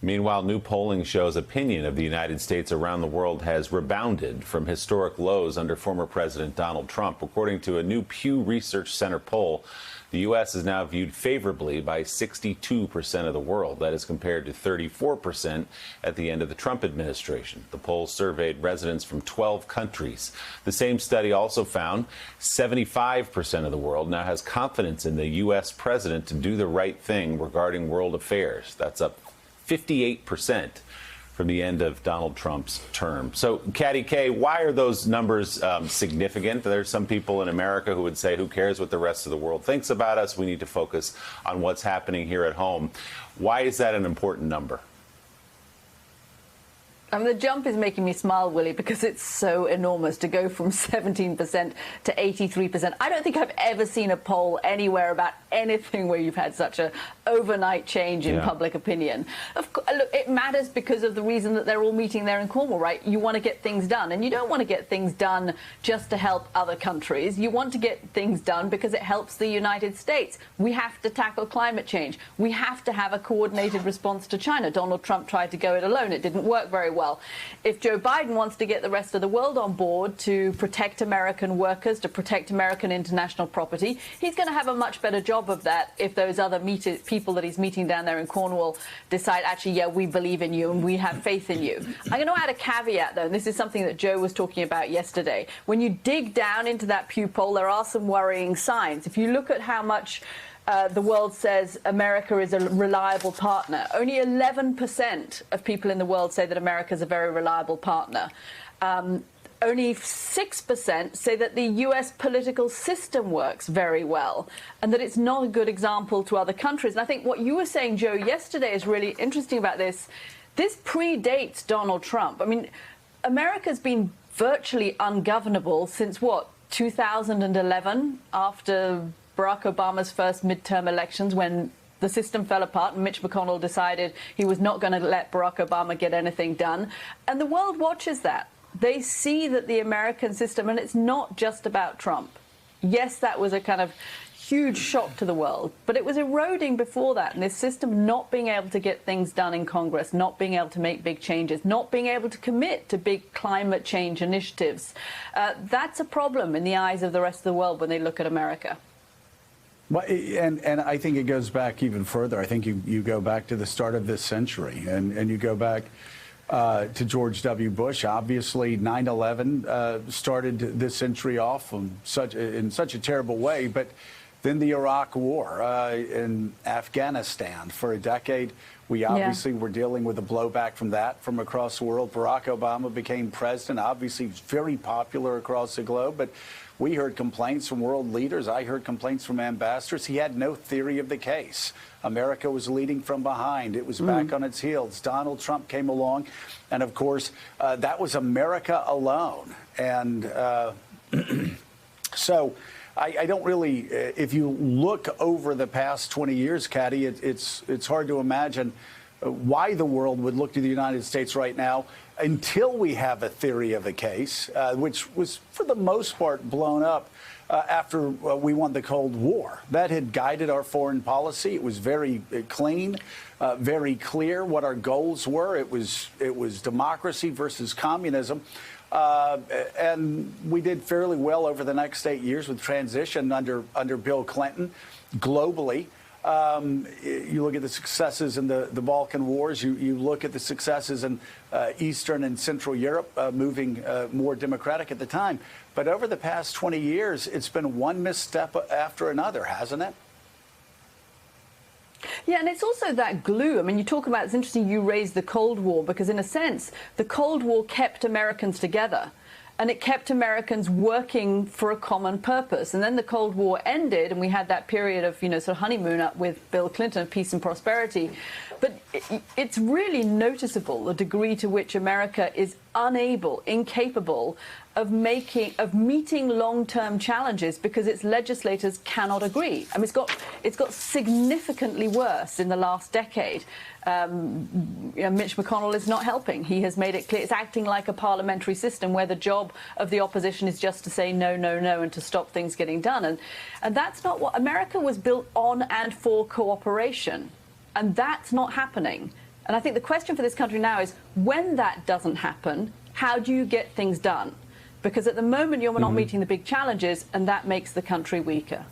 Meanwhile, new polling shows opinion of the United States around the world has rebounded from historic lows under former President Donald Trump. According to a new Pew Research Center poll, the U.S. is now viewed favorably by 62% of the world. That is compared to 34% at the end of the Trump administration. The poll surveyed residents from 12 countries. The same study also found 75% of the world now has confidence in the U.S. president to do the right thing regarding world affairs. That's up 58% from the end of Donald Trump's term. So, Katty Kay, why are those numbers significant? There's some people in America who would say, who cares what the rest of the world thinks about us? We need to focus on what's happening here at home. Why is that an important number? I mean, the jump is making me smile, Willie, because it's so enormous to go from 17% to 83%. I don't think I've ever seen a poll anywhere about anything where you've had such a overnight change in public opinion. Look, it matters because of the reason that they're all meeting there in Cornwall, right? You want to get things done, and you don't want to get things done just to help other countries. You want to get things done because it helps the United States. We have to tackle climate change. We have to have a coordinated response to China. Donald Trump tried to go it alone. It didn't work very well. If Joe Biden wants to get the rest of the world on board to protect American workers, to protect American international property, he's going to have a much better job of that if those other people that he's meeting down there in Cornwall decide, actually, yeah, we believe in you and we have faith in you. I'm going to add a caveat, though, and this is something that Joe was talking about yesterday. When you dig down into that Pew poll, there are some worrying signs. If you look at how much the world says America is a reliable partner, only 11% of people in the world say that America is a very reliable partner. Only 6% say that the U.S. political system works very well and that it's not a good example to other countries. And I think what you were saying, Joe, yesterday is really interesting about this. This predates Donald Trump. I mean, America's been virtually ungovernable since, what, 2011, after Barack Obama's first midterm elections, when the system fell apart and Mitch McConnell decided he was not going to let Barack Obama get anything done. And the world watches that. They see that the American system, and it's not just about Trump. Yes, that was a kind of huge shock to the world, but it was eroding before that. And this system not being able to get things done in Congress, not being able to make big changes, not being able to commit to big climate change initiatives, that's a problem in the eyes of the rest of the world when they look at America. Well, and I think it goes back even further. I think you go back to the start of this century, and you go back to George W. Bush. Obviously, 9/11 started this century off in such a terrible way, but then the Iraq War, in Afghanistan for a decade. We obviously were dealing with the blowback from that from across the world. Barack Obama became president, obviously very popular across the globe, but we heard complaints from world leaders. I heard complaints from ambassadors. He had no theory of the case. America was leading from behind. It was back on its heels. Donald Trump came along, and of course, that was America alone. And so I don't really, if you look over the past 20 years, Katty, it's hard to imagine why the world would look to the United States right now until we have a theory of the case, which was, for the most part, blown up after we won the Cold War. That had guided our foreign policy. It was very clean, very clear what our goals were. It was democracy versus communism. And we did fairly well over the next 8 years with transition under Bill Clinton globally. You look at the successes in the Balkan Wars. You look at the successes in Eastern and Central Europe, moving more democratic at the time. But over the past 20 years, it's been one misstep after another, hasn't it? Yeah, and it's also that glue. I mean, you talk about, it's interesting you raised the Cold War, because in a sense, the Cold War kept Americans together. And it kept Americans working for a common purpose. And then the Cold War ended, and we had that period of, sort of honeymoon up with Bill Clinton of peace and prosperity. But it's really noticeable the degree to which America is incapable of meeting long-term challenges because its legislators cannot agree. I mean, it's got significantly worse in the last decade. Mitch McConnell is not helping. He has made it clear it's acting like a parliamentary system where the job of the opposition is just to say no, no, no, and to stop things getting done. And that's not what America was built on and for cooperation. And that's not happening. And I think the question for this country now is, when that doesn't happen, how do you get things done? Because at the moment, you're not meeting the big challenges, and that makes the country weaker.